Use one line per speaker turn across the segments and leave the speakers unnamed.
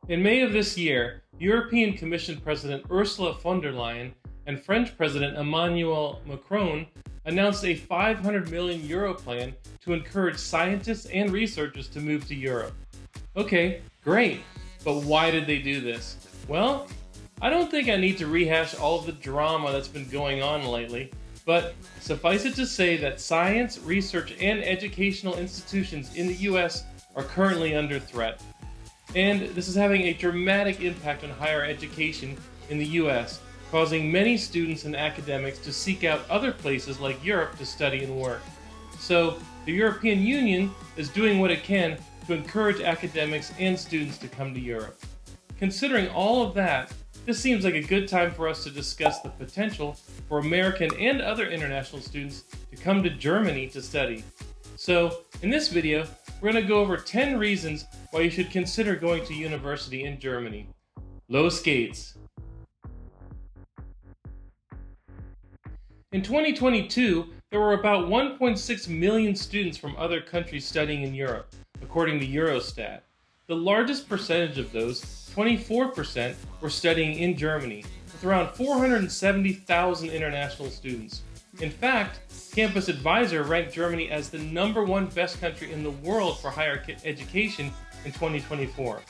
In May of this year, European Commission President Ursula von der Leyen and French President Emmanuel Macron announced a €500 million plan to encourage scientists and researchers to move to Europe. Okay, great, but why did they do this? Well, I don't think I need to rehash all of the drama that's been going on lately, but suffice it to say that science, research, and educational institutions in the US are currently under threat. And this is having a dramatic impact on higher education in the US, causing many students and academics to seek out other places like Europe to study and work. So, the European Union is doing what it can to encourage academics and students to come to Europe. Considering all of that, this seems like a good time for us to discuss the potential for American and other international students to come to Germany to study. So, in this video, we're going to go over 10 reasons why you should consider going to university in Germany. Los geht's! In 2022, there were about 1.6 million students from other countries studying in Europe, according to Eurostat. The largest percentage of those, 24%, were studying in Germany, with around 470,000 international students. In fact, Campus Advisor ranked Germany as the #1 best country in the world for higher education in 2024.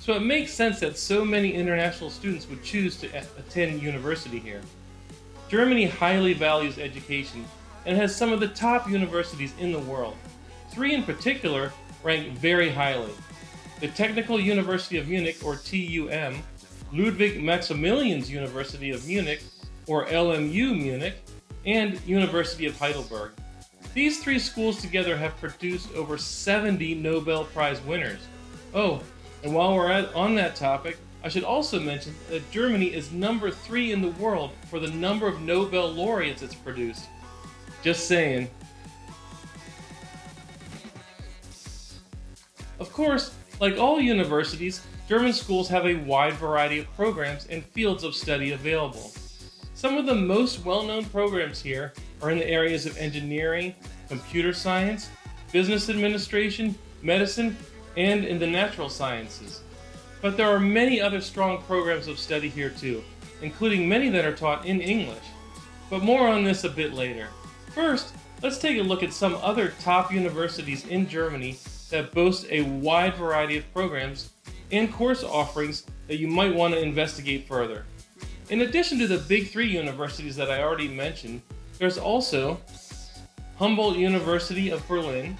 So it makes sense that so many international students would choose to attend university here. Germany highly values education and has some of the top universities in the world. 3 in particular rank very highly: the Technical University of Munich, or TUM, Ludwig Maximilians University of Munich, or LMU Munich, and University of Heidelberg. These 3 schools together have produced over 70 Nobel Prize winners. Oh, and while we're on that topic, I should also mention that Germany is #3 in the world for the number of Nobel laureates it's produced. Just saying. Of course, like all universities, German schools have a wide variety of programs and fields of study available. Some of the most well-known programs here are in the areas of engineering, computer science, business administration, medicine, and in the natural sciences. But there are many other strong programs of study here too, including many that are taught in English. But more on this a bit later. First, let's take a look at some other top universities in Germany that boast a wide variety of programs and course offerings that you might want to investigate further. In addition to the big 3 universities that I already mentioned, there's also Humboldt University of Berlin,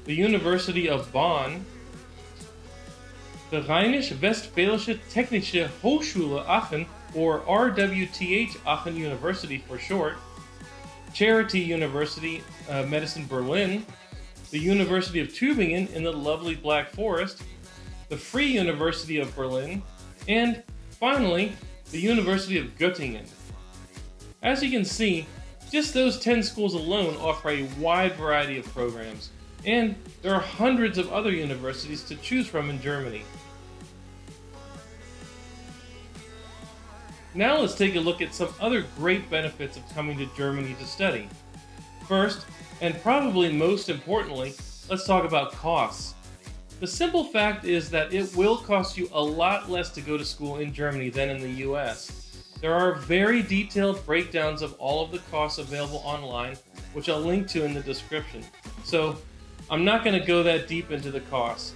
the University of Bonn, the Rheinisch-Westfälische Technische Hochschule Aachen, or RWTH Aachen University for short, Charité University Medicine Berlin, the University of Tübingen in the lovely Black Forest, the Free University of Berlin, and finally, the University of Göttingen. As you can see, just those 10 schools alone offer a wide variety of programs, and there are hundreds of other universities to choose from in Germany. Now let's take a look at some other great benefits of coming to Germany to study. First, and probably most importantly, let's talk about costs. The simple fact is that it will cost you a lot less to go to school in Germany than in the US. There are very detailed breakdowns of all of the costs available online, which I'll link to in the description. So I'm not going to go that deep into the costs.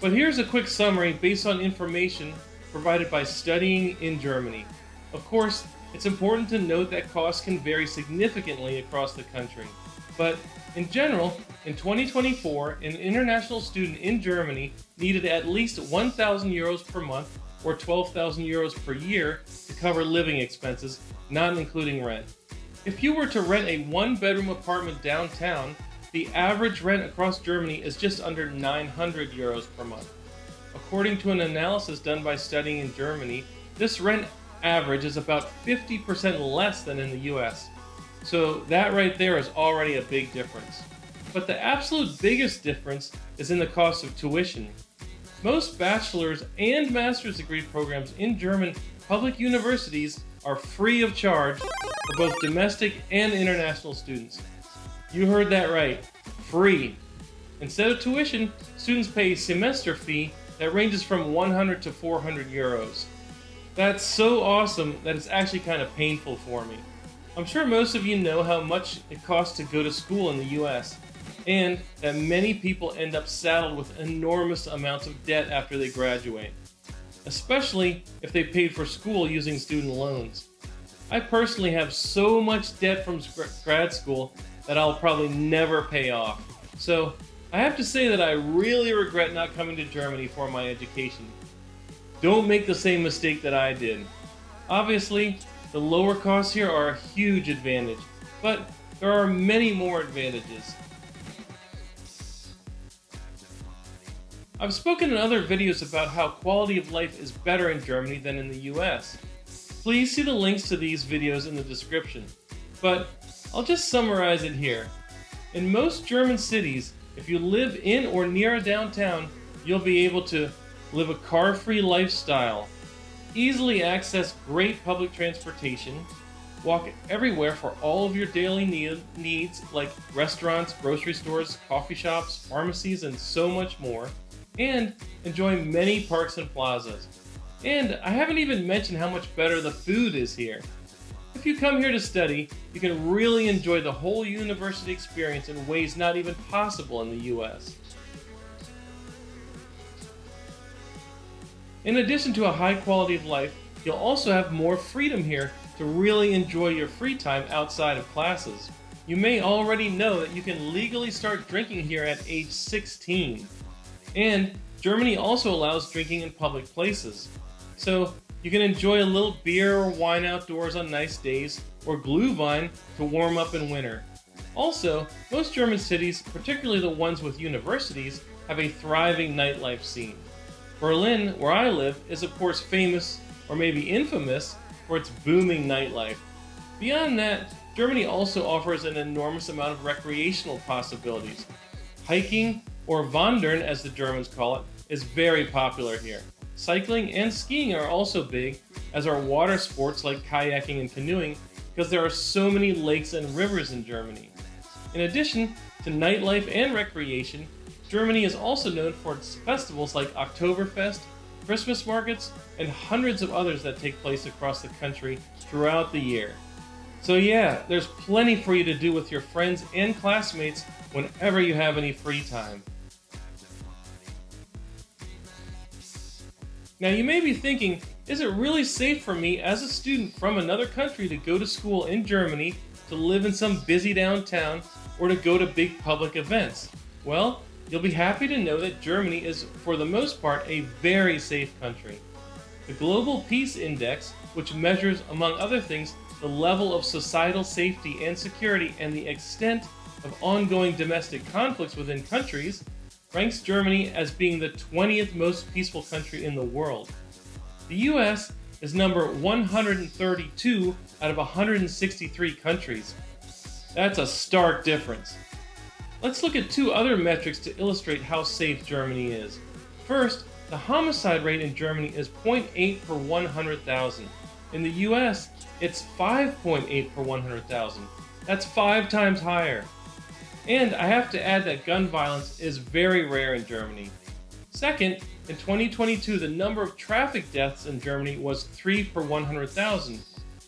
But here's a quick summary based on information provided by Studying in Germany. Of course, it's important to note that costs can vary significantly across the country. But in general, in 2024, an international student in Germany needed at least €1,000 per month or €12,000 per year to cover living expenses, not including rent. If you were to rent a 1-bedroom apartment downtown, the average rent across Germany is just under €900 per month. According to an analysis done by Studying in Germany, this rent average is about 50% less than in the US. So that right there is already a big difference. But the absolute biggest difference is in the cost of tuition. Most bachelor's and master's degree programs in German public universities are free of charge for both domestic and international students. You heard that right, free. Instead of tuition, students pay a semester fee that ranges from 100 to 400 euros. That's so awesome that it's actually kind of painful for me. I'm sure most of you know how much it costs to go to school in the US, and that many people end up saddled with enormous amounts of debt after they graduate, especially if they paid for school using student loans. I personally have so much debt from grad school that I'll probably never pay off. So I have to say that I really regret not coming to Germany for my education. Don't make the same mistake that I did. Obviously, the lower costs here are a huge advantage, but there are many more advantages. I've spoken in other videos about how quality of life is better in Germany than in the US. Please see the links to these videos in the description, but I'll just summarize it here. In most German cities, if you live in or near a downtown, you'll be able to live a car-free lifestyle, easily access great public transportation, walk everywhere for all of your daily needs like restaurants, grocery stores, coffee shops, pharmacies, and so much more, and enjoy many parks and plazas. And I haven't even mentioned how much better the food is here. If you come here to study, you can really enjoy the whole university experience in ways not even possible in the US. In addition to a high quality of life, you'll also have more freedom here to really enjoy your free time outside of classes. You may already know that you can legally start drinking here at age 16. And Germany also allows drinking in public places. So you can enjoy a little beer or wine outdoors on nice days, or Glühwein to warm up in winter. Also, most German cities, particularly the ones with universities, have a thriving nightlife scene. Berlin, where I live, is of course famous, or maybe infamous, for its booming nightlife. Beyond that, Germany also offers an enormous amount of recreational possibilities. Hiking, or Wandern as the Germans call it, is very popular here. Cycling and skiing are also big, as are water sports like kayaking and canoeing, because there are so many lakes and rivers in Germany. In addition to nightlife and recreation, Germany is also known for its festivals like Oktoberfest, Christmas markets, and hundreds of others that take place across the country throughout the year. So yeah, there's plenty for you to do with your friends and classmates whenever you have any free time. Now you may be thinking, is it really safe for me as a student from another country to go to school in Germany, to live in some busy downtown, or to go to big public events? Well, you'll be happy to know that Germany is, for the most part, a very safe country. The Global Peace Index, which measures, among other things, the level of societal safety and security and the extent of ongoing domestic conflicts within countries, ranks Germany as being the 20th most peaceful country in the world. The US is number 132 out of 163 countries. That's a stark difference. Let's look at two other metrics to illustrate how safe Germany is. First, the homicide rate in Germany is 0.8 per 100,000. In the US, it's 5.8 per 100,000. That's 5 times higher. And I have to add that gun violence is very rare in Germany. Second, in 2022, the number of traffic deaths in Germany was 3 per 100,000.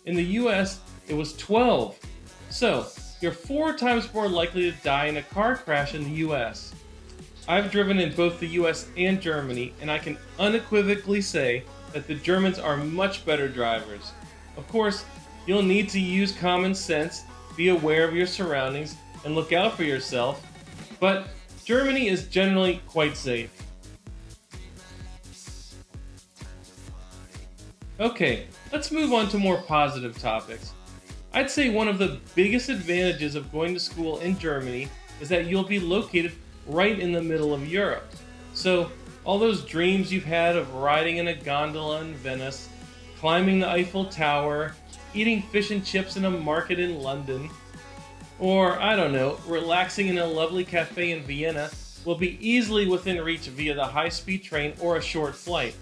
In the US, it was 12. So, you're 4 times more likely to die in a car crash in the US. I've driven in both the US and Germany, and I can unequivocally say that the Germans are much better drivers. Of course, you'll need to use common sense, be aware of your surroundings, and look out for yourself, but Germany is generally quite safe. Okay, let's move on to more positive topics. I'd say one of the biggest advantages of going to school in Germany is that you'll be located right in the middle of Europe. So, all those dreams you've had of riding in a gondola in Venice, climbing the Eiffel Tower, eating fish and chips in a market in London, or, I don't know, relaxing in a lovely cafe in Vienna will be easily within reach via the high-speed train or a short flight.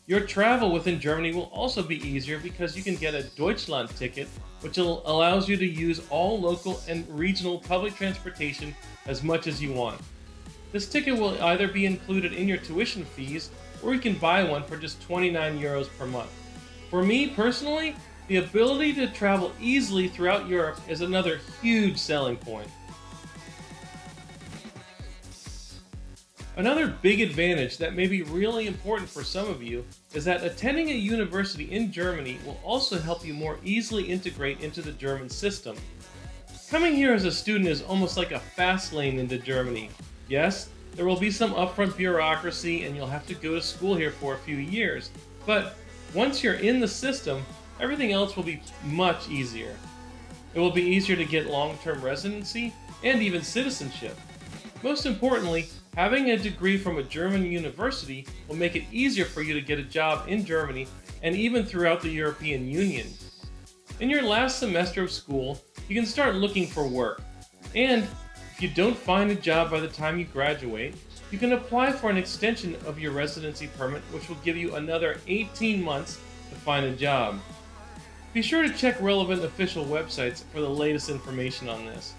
Your travel within Germany will also be easier because you can get a Deutschland ticket, which allows you to use all local and regional public transportation as much as you want. This ticket will either be included in your tuition fees or you can buy one for just 29 euros per month. For me personally, the ability to travel easily throughout Europe is another huge selling point. Another big advantage that may be really important for some of you is that attending a university in Germany will also help you more easily integrate into the German system. Coming here as a student is almost like a fast lane into Germany. Yes, there will be some upfront bureaucracy and you'll have to go to school here for a few years, but once you're in the system, everything else will be much easier. It will be easier to get long-term residency and even citizenship. Most importantly, having a degree from a German university will make it easier for you to get a job in Germany and even throughout the European Union. In your last semester of school, you can start looking for work. And if you don't find a job by the time you graduate, you can apply for an extension of your residency permit, which will give you another 18 months to find a job. Be sure to check relevant official websites for the latest information on this.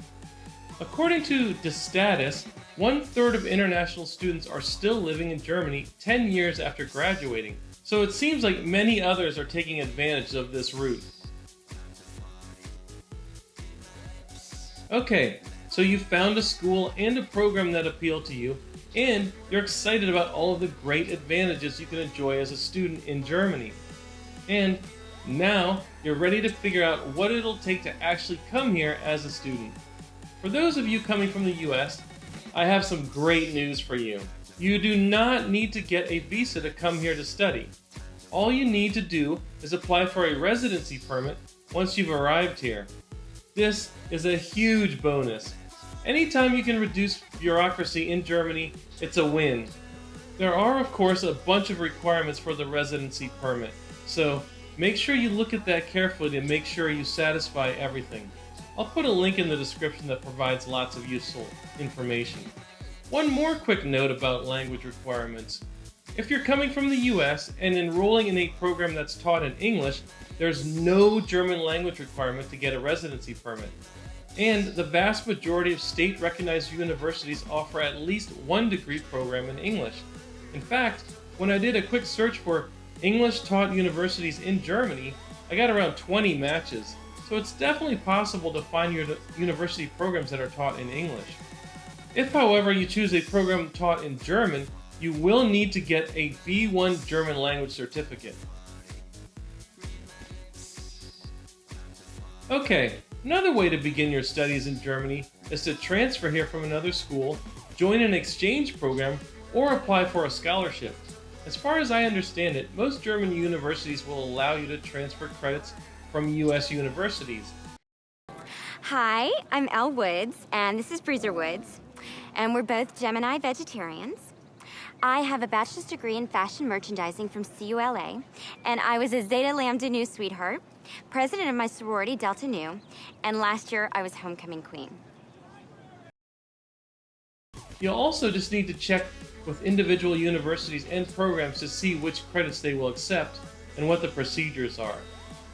According to De Status, 1/3 of international students are still living in Germany 10 years after graduating, so it seems like many others are taking advantage of this route. Okay, so you found a school and a program that appeal to you, and you're excited about all of the great advantages you can enjoy as a student in Germany. And now you're ready to figure out what it'll take to actually come here as a student. For those of you coming from the US, I have some great news for you. You do not need to get a visa to come here to study. All you need to do is apply for a residency permit once you've arrived here. This is a huge bonus. Anytime you can reduce bureaucracy in Germany, it's a win. There are, of course, a bunch of requirements for the residency permit, so make sure you look at that carefully to make sure you satisfy everything. I'll put a link in the description that provides lots of useful information. One more quick note about language requirements. If you're coming from the US and enrolling in a program that's taught in English, there's no German language requirement to get a residency permit. And the vast majority of state-recognized universities offer at least one degree program in English. In fact, when I did a quick search for English-taught universities in Germany, I got around 20 matches. So it's definitely possible to find your university programs that are taught in English. If, however, you choose a program taught in German, you will need to get a B1 German language certificate. Okay, another way to begin your studies in Germany is to transfer here from another school, join an exchange program, or apply for a scholarship. As far as I understand it, most German universities will allow you to transfer credits from US universities.
Hi, I'm Elle Woods, and this is Breezer Woods, and we're both Gemini vegetarians. I have a bachelor's degree in fashion merchandising from CULA, and I was a Zeta Lambda Nu sweetheart, president of my sorority Delta Nu, and last year I was homecoming queen.
You'll also just need to check with individual universities and programs to see which credits they will accept and what the procedures are.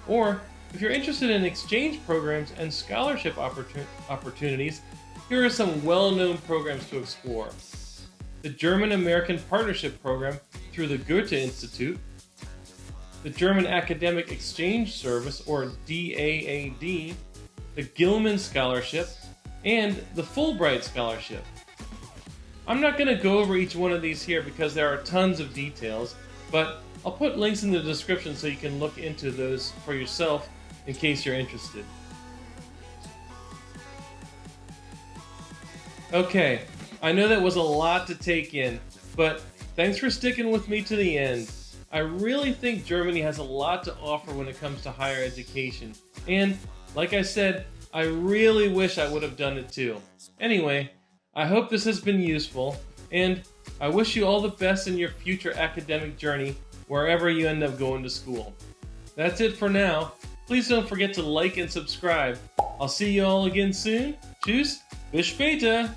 Or, if you're interested in exchange programs and scholarship opportunities, here are some well-known programs to explore. The German-American Partnership Program through the Goethe Institute, the German Academic Exchange Service, or DAAD, the Gilman Scholarship, and the Fulbright Scholarship. I'm not going to go over each one of these here because there are tons of details, but I'll put links in the description so you can look into those for yourself in case you're interested. Okay, I know that was a lot to take in, but thanks for sticking with me to the end. I really think Germany has a lot to offer when it comes to higher education, and like I said, I really wish I would have done it too. Anyway, I hope this has been useful, and I wish you all the best in your future academic journey wherever you end up going to school. That's it for now. Please don't forget to like and subscribe. I'll see you all again soon. Tschüss, bis später!